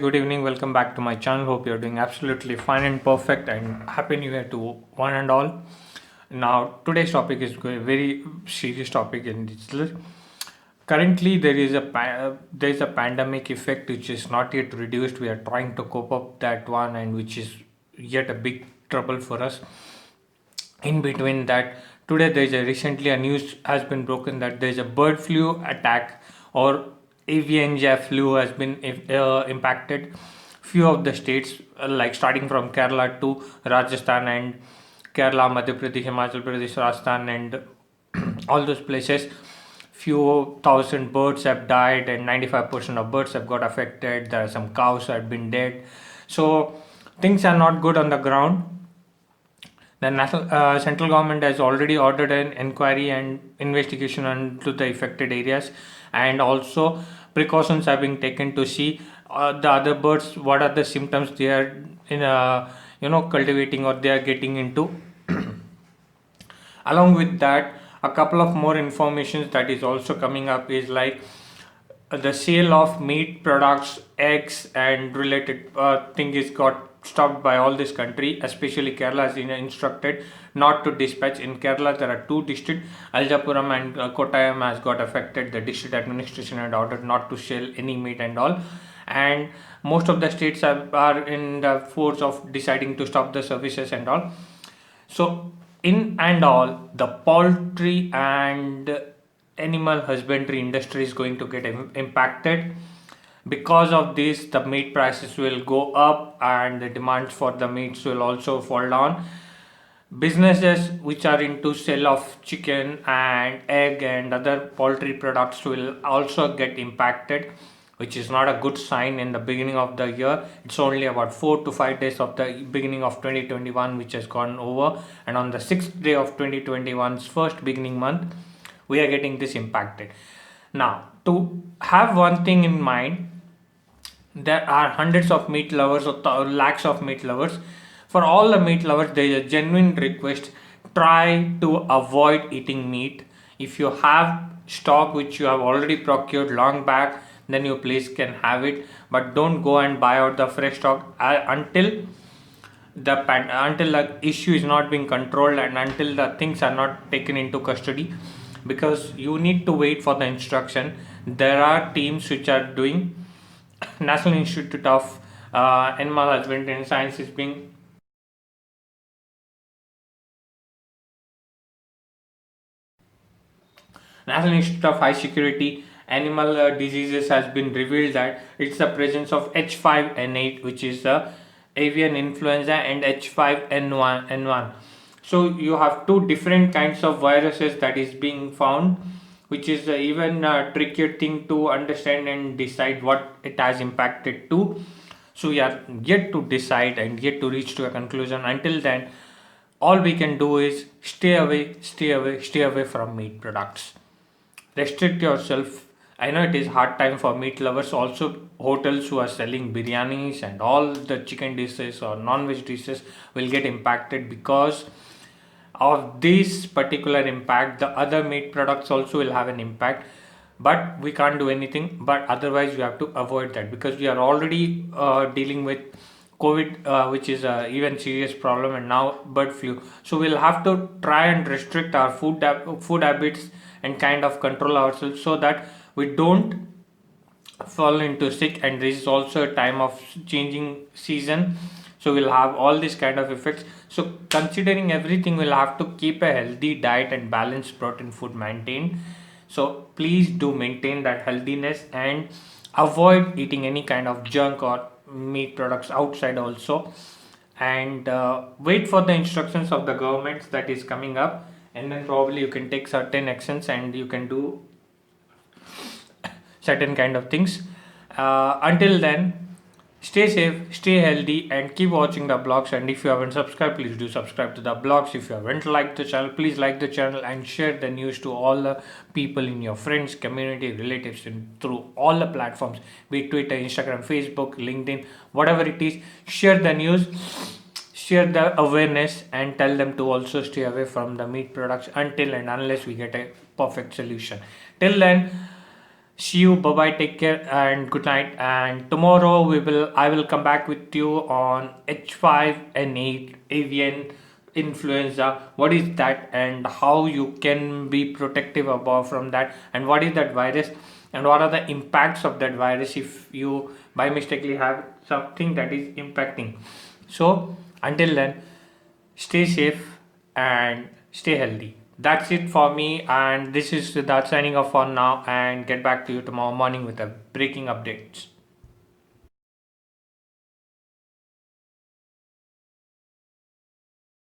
Good evening, welcome back to my channel. Hope you're doing absolutely fine and perfect, and happy new year to one and all. Now, today's topic is a very serious topic in digital. Currently, there is a pandemic effect which is not yet reduced. We are trying to cope up that one, and which is yet a big trouble for us. In between that, today there is a recently a news has been broken that there is a bird flu attack or avian flu has been impacted few of the states, like starting from Kerala to Rajasthan and Kerala, Madhya Pradesh, Himachal Pradesh, Rajasthan, and all those places. Few thousand birds have died, and 95% of birds have got affected. There are some cows that have been dead. So things are not good on the ground. The national central government has already ordered an inquiry and investigation into the affected areas, and also precautions are being taken to see the other birds what are the symptoms they are in cultivating or they are getting into. Along with that, a couple of more informations that is also coming up is like the sale of meat products, eggs, and related thing is got stopped by all this country. Especially Kerala has been instructed not to dispatch. In Kerala, there are two districts, Aljapuram and Kottayam has got affected. The district administration had ordered not to sell any meat and all. And most of the states are in the force of deciding to stop the services and all. So, in and all, the poultry and animal husbandry industry is going to get impacted. Because of this, the meat prices will go up and the demands for the meats will also fall down. Businesses which are into sale of chicken and egg and other poultry products will also get impacted, which is not a good sign in the beginning of the year. It's only about 4 to 5 days of the beginning of 2021 which has gone over, and on the 6th day of 2021's first beginning month, we are getting this impacted. Now, to have one thing in mind, there are hundreds of meat lovers or lakhs of meat lovers. For all the meat lovers, there is a genuine request: try to avoid eating meat. If you have stock which you have already procured long back, then your place can have it. But don't go and buy out the fresh stock until until the issue is not being controlled and until the things are not taken into custody, because you need to wait for the instruction. There are teams which are doing. National Institute of Animal Husbandry and Science is being National Institute of High Security Animal Diseases has been revealed that it's the presence of H5N8, which is the avian influenza, and H5N1. So you have two different kinds of viruses that is being found, which is even a trickier thing to understand and decide what it has impacted to. So we are yet to decide and yet to reach to a conclusion. Until then, all we can do is stay away, stay away, stay away from meat products. Restrict yourself. I know it is hard time for meat lovers. Also, hotels who are selling biryanis and all the chicken dishes or non-veg dishes will get impacted because of this particular impact. The other meat products also will have an impact, but we can't do anything. But otherwise, we have to avoid that because we are already dealing with COVID, which is a even serious problem, and now bird flu. So we'll have to try and restrict our food habits and kind of control ourselves so that we don't fall into sick. And this is also a time of changing season, so we'll have all these kind of effects. So considering everything, we'll have to keep a healthy diet and balanced protein food maintained. So please do maintain that healthiness and avoid eating any kind of junk or meat products outside also. And wait for the instructions of the governments that is coming up, and then probably you can take certain actions and you can do certain kind of things. Until then, stay safe, stay healthy, and keep watching the blogs. And if you haven't subscribed, please do subscribe to the blogs. If you haven't liked the channel, please like the channel and share the news to all the people in your friends, community, relatives, and through all the platforms, be it Twitter, Instagram, Facebook, LinkedIn, whatever it is. Share the news, share the awareness, and tell them to also stay away from the meat products until and unless we get a perfect solution. Till then, See you. Bye bye. Take care and good night. And tomorrow I will come back with you on H5N8 avian influenza. What is that and how you can be protective about from that, and what is that virus, and what are the impacts of that virus if you by mistakenly have something that is impacting. So until then, stay safe and stay healthy. That's it for me, and this is Siddharth signing off for now, and get back to you tomorrow morning with the breaking updates.